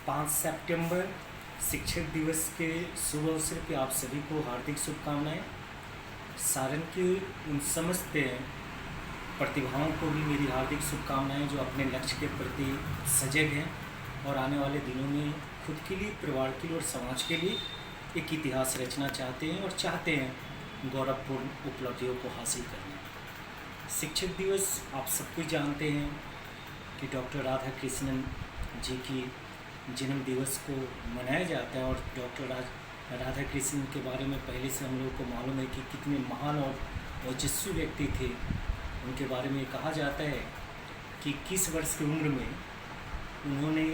5 सितंबर शिक्षक दिवस के शुभ अवसर पे आप सभी को हार्दिक शुभकामनाएं। सारण के उन समस्त प्रतिभाओं को भी मेरी हार्दिक शुभकामनाएं जो अपने लक्ष्य के प्रति सजग हैं और आने वाले दिनों में खुद के लिए, परिवार के लिए और समाज के लिए एक इतिहास रचना चाहते हैं और चाहते हैं गौरवपूर्ण उपलब्धियों को हासिल करना। शिक्षक दिवस आप सब कुछ जानते हैं कि डॉक्टर राधा कृष्णन जी की जन्म दिवस को मनाया जाता है और डॉक्टर राधा कृष्णन के बारे में पहले से हम लोगों को मालूम है कि कितने महान और ओजस्वी व्यक्ति थे। उनके बारे में कहा जाता है कि 21 वर्ष की उम्र में उन्होंने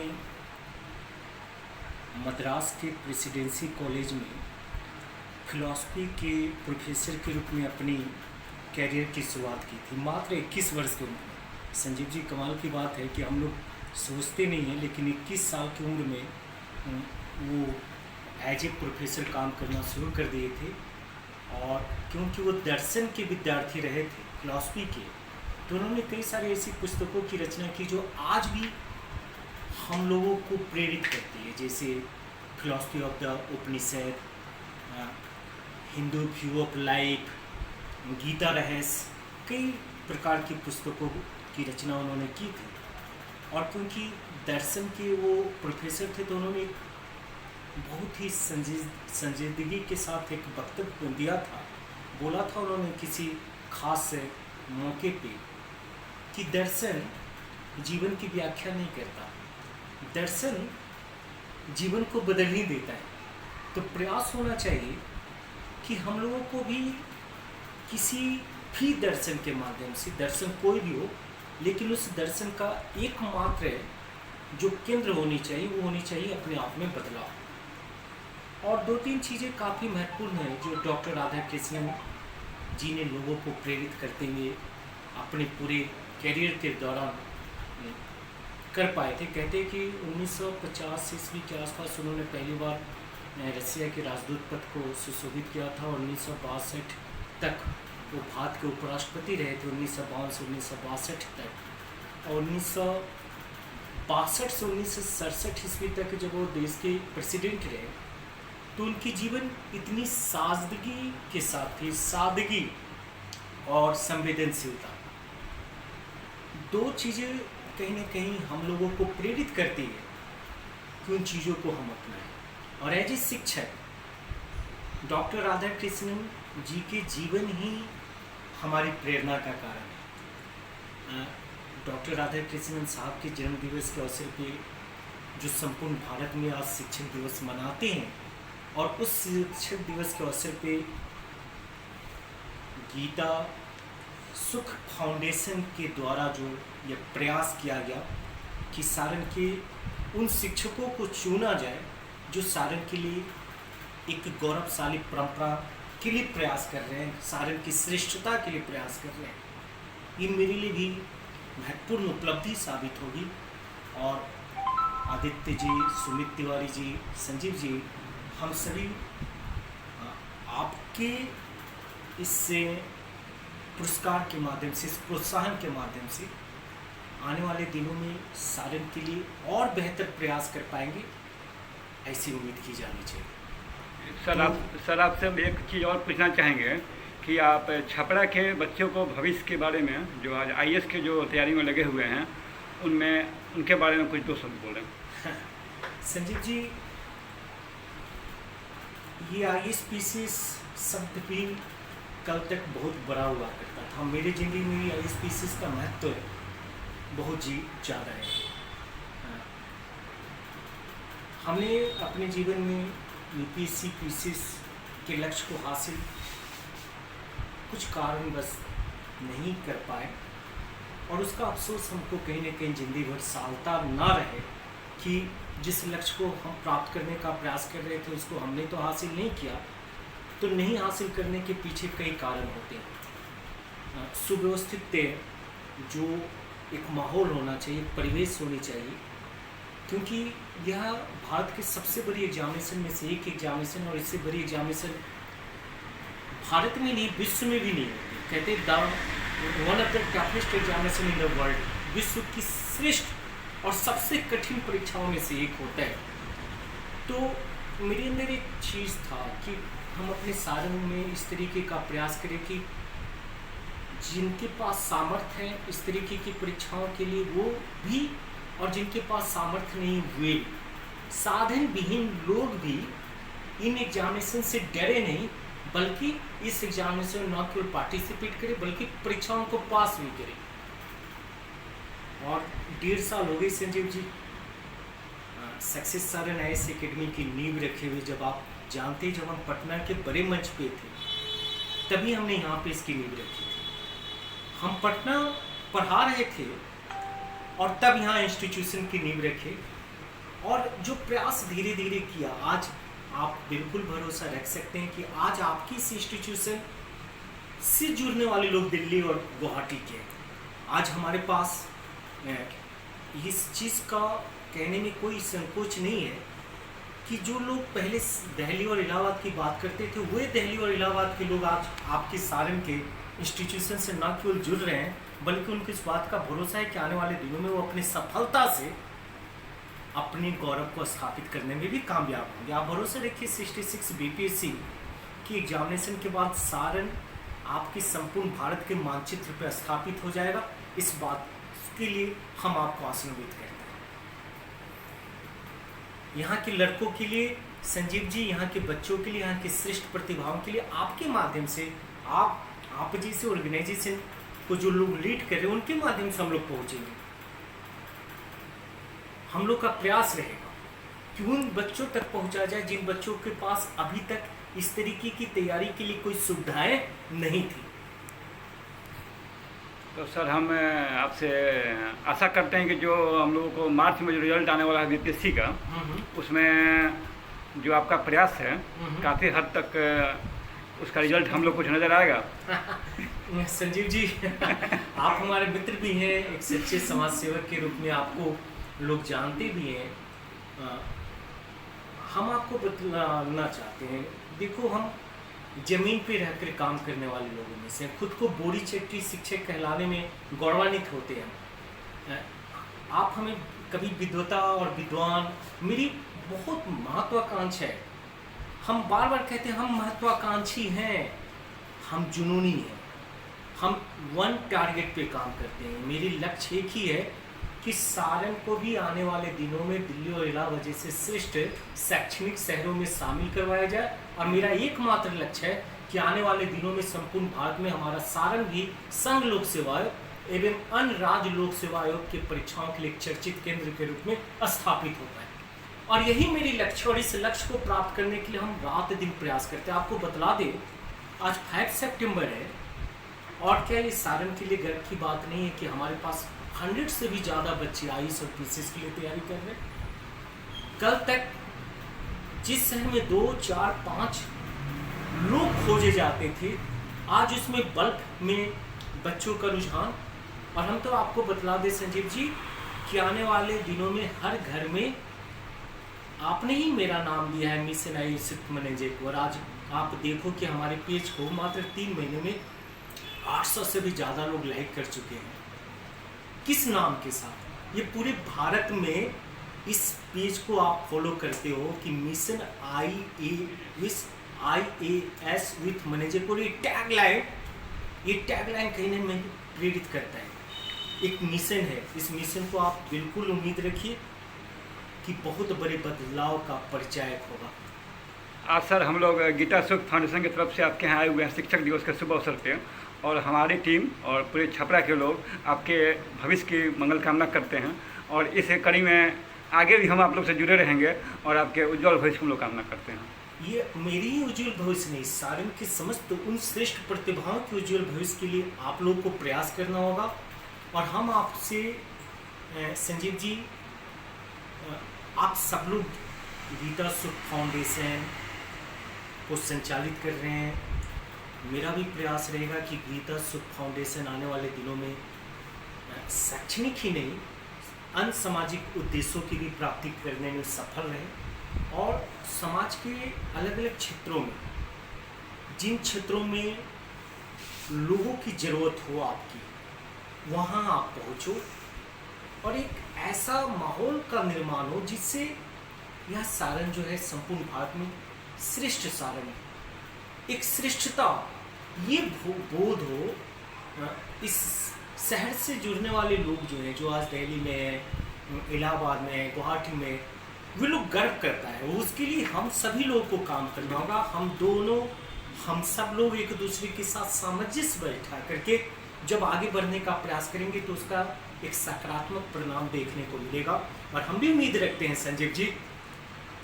मद्रास के प्रेसिडेंसी कॉलेज में फिलॉसफी के प्रोफेसर के रूप में अपनी कैरियर की शुरुआत की थी, मात्र 21 वर्ष की उम्र में। संजीव जी, कमाल की बात है कि हम लोग सोचते नहीं हैं, लेकिन 21 साल की उम्र में वो एज ए प्रोफेसर काम करना शुरू कर दिए थे। और क्योंकि वो दर्शन के विद्यार्थी रहे थे, फिलॉसफी के, तो उन्होंने कई सारी ऐसी पुस्तकों की रचना की जो आज भी हम लोगों को प्रेरित करती है, जैसे philosophy of the Upanishad, Hindu view of life, Gita Rahasya, कई प्रकार की पुस्तकों की रचना उन्होंने की थी। और क्योंकि दर्शन के वो प्रोफेसर थे तो उन्होंने बहुत ही संजीदगी के साथ एक वक्तव्य दिया था, बोला था उन्होंने किसी खास मौके पे कि दर्शन जीवन की व्याख्या नहीं करता, दर्शन जीवन को बदल ही देता है। तो प्रयास होना चाहिए कि हम लोगों को भी किसी भी दर्शन के माध्यम से, दर्शन कोई भी हो, लेकिन उस दर्शन का एकमात्र जो केंद्र होनी चाहिए वो होनी चाहिए अपने आप में बदलाव। और 2-3 चीज़ें काफ़ी महत्वपूर्ण हैं जो डॉक्टर राधा कृष्णन जी ने लोगों को प्रेरित करते हुए अपने पूरे कैरियर के दौरान कर पाए थे। कहते हैं कि 1950 ईस्वी के आसपास उन्होंने पहली बार रसिया के राजदूत पद को सुशोभित किया था और 1962 तक वो भारत के उपराष्ट्रपति रहे थे, 1952 से 1962 तक। और 1962 से 1967 ईस्वी तक जब वो देश के प्रेसिडेंट रहे तो उनकी जीवन इतनी सादगी के साथ थी, सादगी और संवेदनशीलता। 2 चीज़ें कहीं ना कहीं हम लोगों को प्रेरित करती है कि उन चीज़ों को हम अपनाएं। और एज ए शिक्षक डॉक्टर राधा कृष्णन जी के जीवन ही हमारी प्रेरणा का कारण है। डॉक्टर राधा कृष्णन साहब के जन्म दिवस के अवसर पे जो संपूर्ण भारत में आज शिक्षक दिवस मनाते हैं, और उस शिक्षक दिवस के अवसर पे गीता सुख फाउंडेशन के द्वारा जो यह प्रयास किया गया कि सारण के उन शिक्षकों को चुना जाए जो सारण के लिए एक गौरवशाली परंपरा के लिए प्रयास कर रहे हैं, सारण की श्रेष्ठता के लिए प्रयास कर रहे हैं, ये मेरे लिए भी महत्वपूर्ण उपलब्धि साबित होगी। और आदित्य जी, सुमित तिवारी जी, संजीव जी, हम सभी आपके इस पुरस्कार के माध्यम से, इस प्रोत्साहन के माध्यम से आने वाले दिनों में सारण के लिए और बेहतर प्रयास कर पाएंगे, ऐसी उम्मीद की जानी चाहिए। सर आपसे हम एक चीज़ और पूछना चाहेंगे कि आप छपरा के बच्चों को भविष्य के बारे में, जो आज आईएएस के जो तैयारी में लगे हुए हैं, उनमें उनके बारे में कुछ 2 शब्द बोलें। संजीव जी, ये आईएएस पीसीएस शब्द भी कल तक बहुत बड़ा हुआ करता था। मेरे ज़िंदगी में आईएएस पीसीएस का महत्व बहुत ही ज़्यादा है। हमने अपने जीवन में यूपीएससी पीसीएस के लक्ष्य को हासिल कुछ कारणवश नहीं कर पाए, और उसका अफसोस हमको कहीं ना कहीं जिंदगी भर सालता ना रहे कि जिस लक्ष्य को हम प्राप्त करने का प्रयास कर रहे थे उसको हमने तो हासिल नहीं किया। तो नहीं हासिल करने के पीछे कई कारण होते हैं। सुव्यवस्थित जो एक माहौल होना चाहिए, परिवेश होनी चाहिए, क्योंकि यह भारत के सबसे बड़ी एग्जामिनेशन में से एक एग्जामिनेशन, और इससे बड़ी एग्जामिनेशन भारत में नहीं, विश्व में भी नहीं होती। कहते हैं one of the toughest examination in the world, विश्व की श्रेष्ठ और सबसे कठिन परीक्षाओं में से एक होता है। तो मेरे अंदर एक चीज़ था कि हम अपने सारंग में इस तरीके का प्रयास करें कि जिनके पास सामर्थ्य है इस तरीके की परीक्षाओं के लिए वो भी, और जिनके पास सामर्थ्य नहीं वे भी, साधन विहीन लोग भी इन एग्जामिनेशन से डरे नहीं, बल्कि इस एग्जामिनेशन में न केवल पार्टिसिपेट करें बल्कि परीक्षाओं को पास भी करें। और 1.5 साल हो गए Sanjeev ji success Saran IAS academy की नींव रखे हुए। जब आप जानते, जब हम पटना के बड़े मंच पे थे तभी हमने यहाँ पे इसकी नींव रखी थी। हम पटना पढ़ा रहे थे और तब यहाँ इंस्टीट्यूशन की नींव रखे, और जो प्रयास धीरे धीरे किया, आज आप बिल्कुल भरोसा रख सकते हैं कि आज आपकी इस इंस्टीट्यूशन से जुड़ने वाले लोग दिल्ली और गुवाहाटी के। आज हमारे पास इस चीज़ का कहने में कोई संकोच नहीं है कि जो लोग पहले दिल्ली और इलाहाबाद की बात करते थे, वे दिल्ली और इलाहाबाद के लोग आज आपके सारंग के इंस्टीट्यूशन से न केवल जुड़ रहे हैं, बल्कि उनको इस बात का भरोसा है कि आने वाले दिनों में वो अपनी सफलता से अपने गौरव को स्थापित करने में भी कामयाब होंगे। आप भरोसा रखिए 66 बीपीएससी की एग्जामिनेशन के बाद सारन आपकी संपूर्ण भारत के मानचित्र पर स्थापित हो जाएगा। इस बात के लिए हम आपको आशान्वित करते हैं। यहाँ के लड़कों के लिए संजीव जी, यहाँ के बच्चों के लिए, यहाँ के श्रेष्ठ प्रतिभाओं के लिए आपके माध्यम से, आप जैसे ऑर्गेनाइजेशन को जो लोग लीड कर रहे हैं उनके माध्यम से हम लोग पहुँचेंगे। हम लोग का प्रयास रहेगा कि उन बच्चों तक पहुंचा जाए जिन बच्चों के पास अभी तक इस तरीके की तैयारी के लिए कोई सुविधाएं नहीं थी। तो सर हम आपसे आशा करते हैं कि जो हम लोगों को मार्च में जो रिजल्ट आने वाला है बीपीएससी का, उसमें जो आपका प्रयास है काफ़ी हद तक उसका रिजल्ट हम लोग कुछ नज़र आएगा। संजीव जी आप हमारे मित्र भी हैं, एक सच्चे समाज सेवक के रूप में आपको लोग जानते भी हैं। हम आपको बतलाना चाहते हैं, देखो हम जमीन पे रहकर काम करने वाले लोगों में से, खुद को बोरी चट्टी शिक्षक कहलाने में गौरवान्वित होते हैं। आप हमें कभी विद्वता और विद्वान, मेरी बहुत महत्वाकांक्षा है। हम बार बार कहते हैं हम महत्वाकांक्षी हैं, हम जुनूनी हैं, हम वन टारगेट पे काम करते हैं। मेरी लक्ष्य एक ही है कि सारन को भी आने वाले दिनों में दिल्ली और इलाहाबाद जैसे श्रेष्ठ शैक्षणिक शहरों में शामिल करवाया जाए। और मेरा एकमात्र लक्ष्य है कि आने वाले दिनों में संपूर्ण भारत में हमारा सारन भी संघ लोक सेवा आयोग एवं अन्य राज्य लोक सेवा आयोग की परीक्षाओं के लिए एक चर्चित केंद्र के रूप में स्थापित होता है। और यही मेरी लक्ष्य, और इस लक्ष्य को प्राप्त करने के लिए हम रात दिन प्रयास करते हैं। आपको बतला दें आज 5 सितंबर है, और क्या ये सारन के लिए गर्व की बात नहीं है कि हमारे पास 100 से भी ज़्यादा बच्चे आईएएस और पीसीएस के लिए तैयारी कर रहे हैं। कल तक जिस शहर में 2, 4, 5 लोग खोजे जाते थे, आज उसमें बल्क में बच्चों का रुझान। और हम तो आपको बतला दें संजीव जी कि आने वाले दिनों में हर घर में, आपने ही मेरा नाम दिया है मिशन आईएएस मैनेजर को, और आज आप देखो कि हमारे पेज को मात्र 3 महीने में 800 से भी ज़्यादा लोग लाइक कर चुके हैं। किस नाम के साथ? ये पूरे भारत में इस पेज को आप फॉलो करते हो कि मिशन आईएएस विथ मैनेजर को। ये टैगलाइन कहीं ना कहीं प्रेरित करता है, एक मिशन है। इस मिशन को आप बिल्कुल उम्मीद रखिए कि बहुत बड़े बदलाव का परिचायक होगा। आज सर हम लोग गीता सुख फाउंडेशन की तरफ से आपके यहाँ आए हुए हैं शिक्षक दिवस के शुभ अवसर पे, और हमारी टीम और पूरे छपरा के लोग आपके भविष्य की मंगल कामना करते हैं। और इस कड़ी में आगे भी हम आप लोग से जुड़े रहेंगे और आपके उज्जवल भविष्य की हम लोग कामना करते हैं। ये मेरी ही उज्जवल भविष्य नहीं, सारन के समस्त उन श्रेष्ठ प्रतिभाओं के उज्जवल भविष्य के लिए आप लोगों को प्रयास करना होगा। और हम आपसे संजीव जी, आप सब लोग गीता सुख फाउंडेशन को संचालित कर रहे हैं। मेरा भी प्रयास रहेगा कि गीता सुख फाउंडेशन आने वाले दिनों में शैक्षणिक ही नहीं, अन्य सामाजिक उद्देश्यों की भी प्राप्ति करने में सफल रहे, और समाज के अलग अलग क्षेत्रों में, जिन क्षेत्रों में लोगों की ज़रूरत हो आपकी, वहाँ आप पहुँचो और एक ऐसा माहौल का निर्माण हो जिससे यह सारण जो है संपूर्ण भारत में श्रेष्ठ सारण है, एक श्रेष्ठता ये बोध हो। इस शहर से जुड़ने वाले लोग जो है, जो आज दिल्ली में, इलाहाबाद में, गुवाहाटी में, वे लोग गर्व करता है। उसके लिए हम सभी लोगों को काम करना होगा। हम सब लोग एक दूसरे के साथ सामंजस्य बैठा करके जब आगे बढ़ने का प्रयास करेंगे तो उसका एक सकारात्मक परिणाम देखने को मिलेगा। और हम भी उम्मीद रखते हैं संजीव जी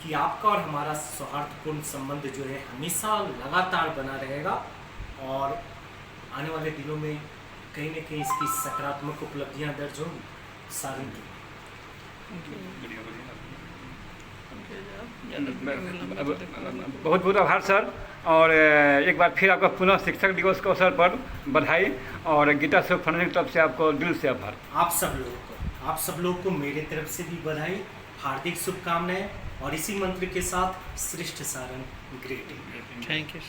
कि आपका और हमारा सौहार्दपूर्ण संबंध जो है हमेशा लगातार बना रहेगा और आने वाले दिनों में कहीं न कहीं इसकी सकारात्मक उपलब्धियां दर्ज होंगी सारण की। बहुत बहुत आभार सर। और एक बार फिर आपका पुनः शिक्षक दिवस के अवसर पर बधाई और गीता सहयोग फाउंडेशन की तरफ से आपको दिल से आभार। आप सब लोग को मेरे तरफ से भी बधाई, हार्दिक शुभकामनाएं और इसी मंत्र के साथ श्रेष्ठ सारण ग्रेट। Thank you.